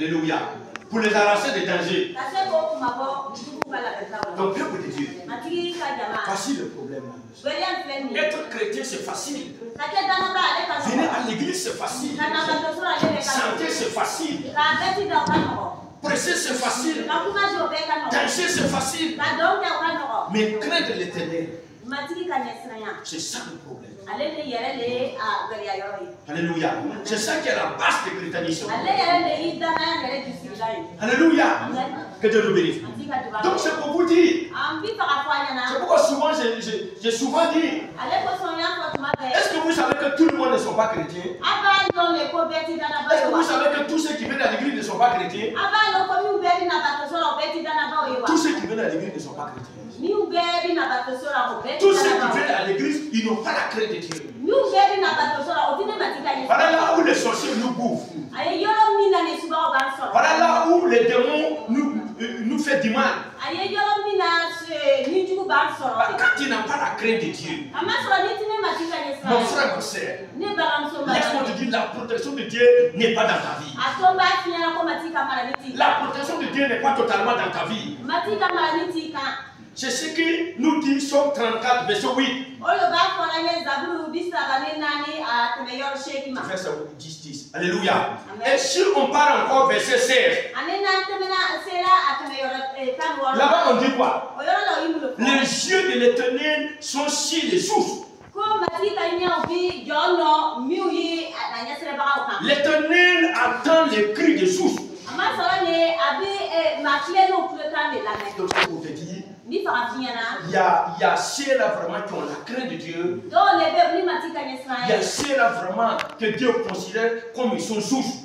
Alléluia. Pour les arracher des dangers. Donc, peuple de Dieu. Voici le problème. Être chrétien, c'est facile. Venir à l'église, c'est facile. Chanter, c'est facile. Prêcher, c'est facile. Danser, c'est facile. Mais craindre l'éternel, c'est ça le problème. Alléluia. C'est ça qui est la base du christianisme. Alléluia. Que Dieu nous bénisse. Donc c'est pour vous dire. C'est pourquoi souvent j'ai souvent dit. Est-ce que vous savez que tout le monde ne sont pas chrétiens? Est-ce que vous savez que tous ceux qui viennent à l'église ne sont pas chrétiens? Tous ceux qui viennent à l'église ne sont pas chrétiens. Tous ceux qui viennent à l'église, ils n'ont pas la crainte de Dieu. Voilà là où les sorciers nous bouffent. Voilà là où les démons nous font du mal. Quand tu n'as pas la crainte de Dieu, mon frère, ma soeur, laisse-moi te dire, la protection de Dieu n'est pas dans ta vie. La protection de Dieu n'est pas totalement dans ta vie. C'est ce que nous dit Somme 34, verset 8. Verset 10. Alléluia. Et si on parle encore verset 16. Là-bas on dit quoi? Les yeux de l'Éternel sont sur les sources. L'Éternel attend les cris des sources. Donc pour te dire, il y a ceux-là vraiment qui ont la crainte de Dieu. Il y a ceux-là vraiment que Dieu considère comme ils sont sources.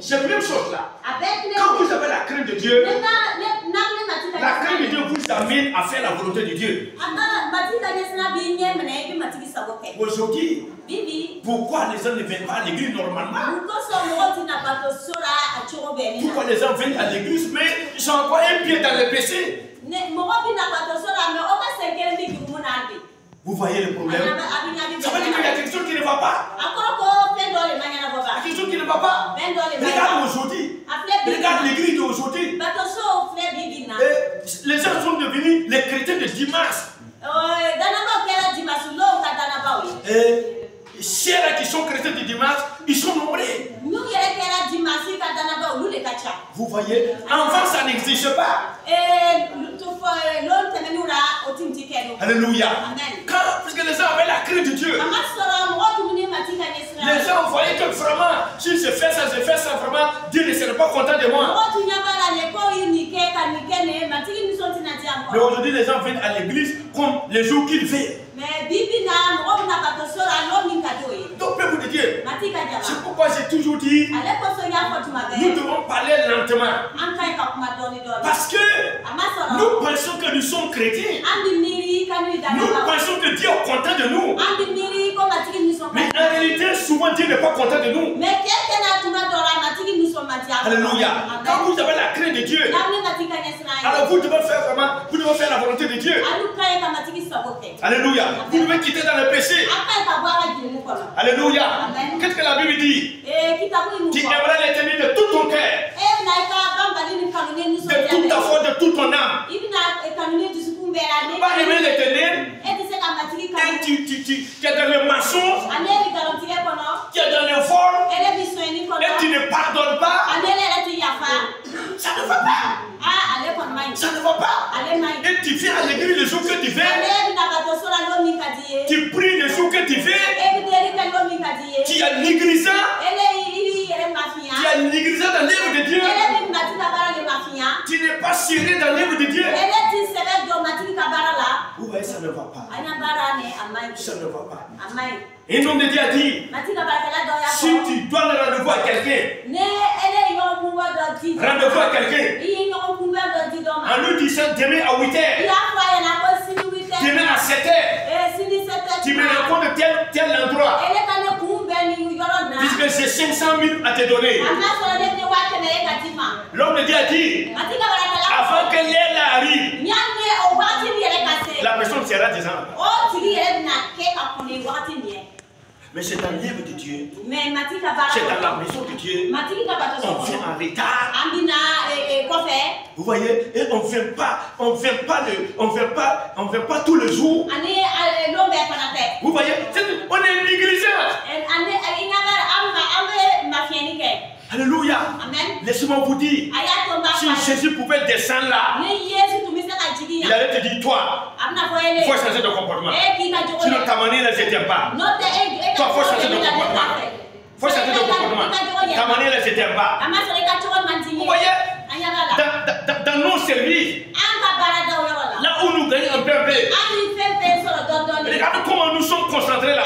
C'est la même chose là. Quand vous avez la crainte de Dieu, la crainte de Dieu vous amène à faire la volonté de Dieu. Aujourd'hui, pourquoi les gens ne viennent pas à l'église normalement? Pourquoi les gens viennent à l'église mais ils ont encore un pied dans le péché? Vous voyez le problème? Ça veut dire qu'il y a quelque chose qui ne va pas. Il y a quelque chose qui ne va pas. Regarde aujourd'hui. Regarde l'église d'aujourd'hui. Les gens sont devenus les chrétiens de dimanche. Ceux-là qui sont chrétiens de dimanche, ils sont nombreux. Vous voyez, avant ça n'existe pas. Alléluia. Parce que les gens avaient la crainte de Dieu. Les gens voyaient que vraiment, si je fais ça, vraiment, Dieu ne serait pas content de moi. Mais aujourd'hui, les gens viennent à l'église comme les jours qu'ils veulent. Donc, peuple de Dieu, c'est pourquoi j'ai toujours dit, nous devons parler lentement. Parce que nous pensons que nous sommes chrétiens. Nous pensons que Dieu est content de nous. Mais en réalité, souvent Dieu n'est pas content de nous. Alléluia. Quand vous avez la crainte de Dieu, alors vous devez faire vraiment, vous devez faire la volonté de Dieu. Alléluia. Vous devez quitter dans le péché. Alléluia. Qu'est-ce que la Bible dit? Tu aimeras l'Éternel de tout ton cœur, de toute ta foi, de toute ton âme. Pas aimer l'Éternel et tu es dans le mensonge, tu es dans le vol et tu ne pardonnes pas. Ça ne va pas. Ça ne va pas. Et tu viens à l'église le jour que tu viens. Tu pries le jour que tu viens. Tu es négligent. Tu es négligent dans l'œuvre de Dieu. Tu n'es pas serré dans l'œuvre de Dieu. Vous voyez, ça ne va pas. Ça ne va pas. Et l'homme de Dieu a dit, si tu donnes rendez-vous à quelqu'un, rendez-vous à quelqu'un, en lui disant demain à 8h, demain à 7h, tu me rencontres tel endroit, puisque j'ai 500 000 à te donner. L'homme de Dieu a dit, avant que l'heure arrive, la personne sera disant, Mais c'est dans l'œuvre de Dieu. C'est dans la maison de Dieu. On vient en retard. Vous voyez, et on vient pas tous les jours. Vous voyez, on est négligent. Alléluia. Laissez-moi vous dire, si Jésus pouvait descendre là, il allait te dire, toi, il faut changer de comportement. Sinon ta manière ne se tient pas. Toi, il faut changer de comportement. Il faut changer de comportement. Ta manière ne se tient pas. Vous voyez, dans nos services, là où nous gagnons un peu, regardez comment nous sommes concentrés là.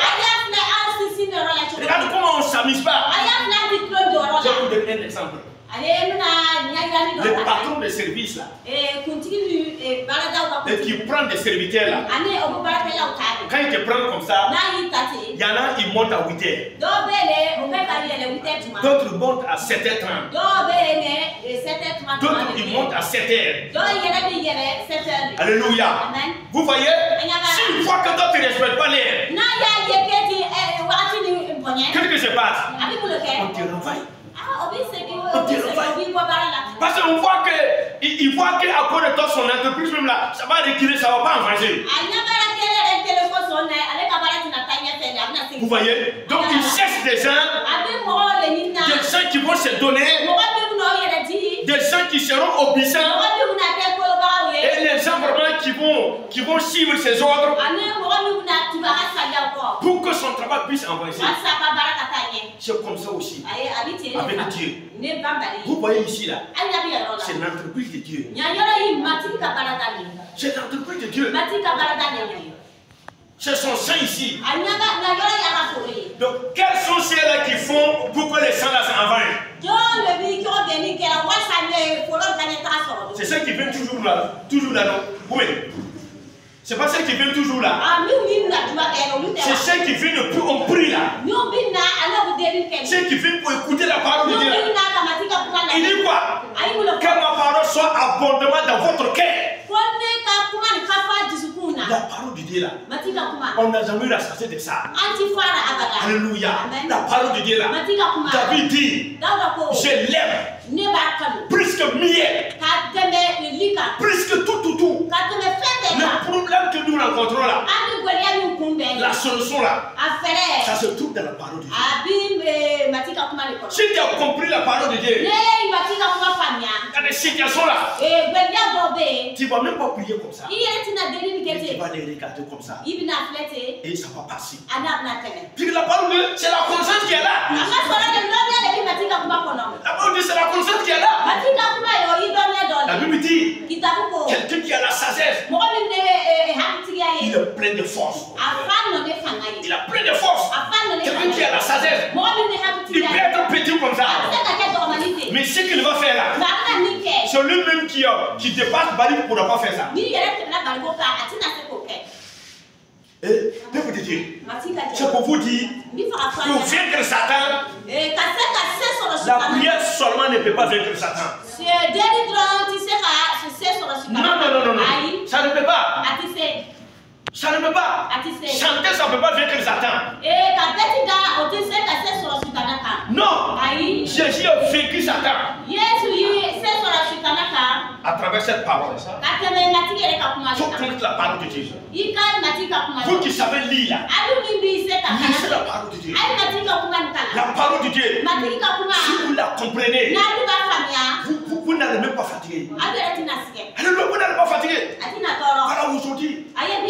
Regardez comment on ne s'amuse pas. Je vais vous donner un exemple. Le patron de service là, et qui prend des serviteurs là, quand il te prend comme ça, il y en a, ils montent à 8h. D'autres montent à 7h30. D'autres, ils montent à 7h. Alléluia. Vous voyez, si une fois que d'autres ne respectent pas l'heure, qu'est-ce que se passe? On te renvoie. Parce qu'on voit qu'il voit qu'à cause de toi, son entreprise même là, ça va reculer, ça ne va pas avancer. Vous voyez? Donc ils cherchent des gens qui vont se donner, des gens qui seront obéissants, et les gens vraiment qui vont suivre ses ordres pour que son travail puisse avancer. C'est comme ça aussi avec Dieu. Vous voyez ici là, c'est l'entreprise de Dieu. C'est l'entreprise de Dieu. C'est son sang ici. Donc, quels sont ceux-là qui font pour que les sangs là s'avancent? C'est ceux qui viennent toujours là. Toujours là, non? Oui. C'est pas ceux qui viennent toujours là. C'est ceux qui viennent pour on prie là. Ceux qui viennent pour écouter la parole de Dieu. Il dit quoi? Que ma parole soit abondamment dans votre cœur. La parole de Dieu là, on n'a jamais eu la chance de ça. Alléluia. La parole de Dieu là, David dit, je l'aime plus que miel, plus que tout. Le problème que nous rencontrons là, la solution là, ça se trouve dans la parole de Dieu. Si tu as compris la parole de Dieu, dans des situations là, tu ne vas même pas prier comme ça. Tu vas les regarder comme ça. Et ça va passer. Puis la parole de Dieu, c'est la conscience qui est là. La parole de Dieu, c'est la conscience qui est là. La Bible dit, quelqu'un qui a la sagesse, il est plein de force. Il a plein de force. Quelqu'un qui a la sagesse, il peut être petit comme ça. Mais ce qu'il va faire là, c'est lui-même qui dépasse Bali pour ne pas faire ça. Et Dieu te dit, c'est pour vous dire, pour vaincre Satan, la prière seulement ne peut pas vaincre Satan. Non. Ça ne peut pas. Ça ne peut pas. Chanter, ça ne peut pas vaincre Satan. Non. Jésus a vaincu Satan à travers cette parole. Faut connaître la parole de Dieu. Vous qui savez lire, lisez la parole de Dieu. La parole de Dieu, si vous la comprenez, vous n'allez même pas fatiguer. Alléluia, vous n'allez pas fatiguer. Alors aujourd'hui,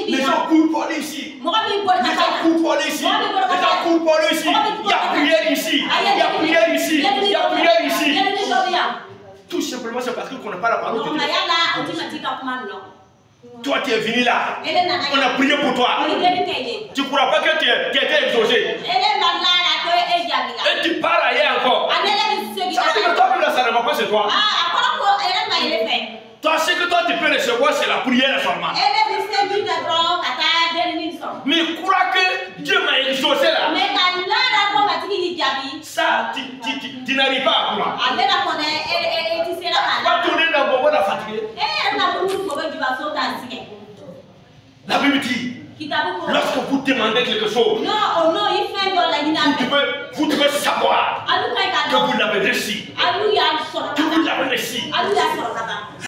les gens courent pour aller ici. Les gens courent pour aller ici. Les gens courent pour aller ici. Il y a prière ici. Il y a prière ici. Il y a prière ici. Tout simplement, c'est parce qu'on n'a pas la parole de Dieu. Toi, tu es venu là. On a prié pour toi. Tu ne crois pas que tu as été exaucé. Et tu pars ailleurs encore. Ça veut dire que toi, ça ne va pas chez toi. Toi, ce que toi, tu peux recevoir, c'est la prière seulement. Mais crois que Dieu m'a exaucé là. Ça, tu n'arrives pas à croire. Va tourner dans le moment de la fatigue. La Bible dit, Lorsque vous demandez quelque chose, vous devez savoir que vous l'avez reçu. Que vous l'avez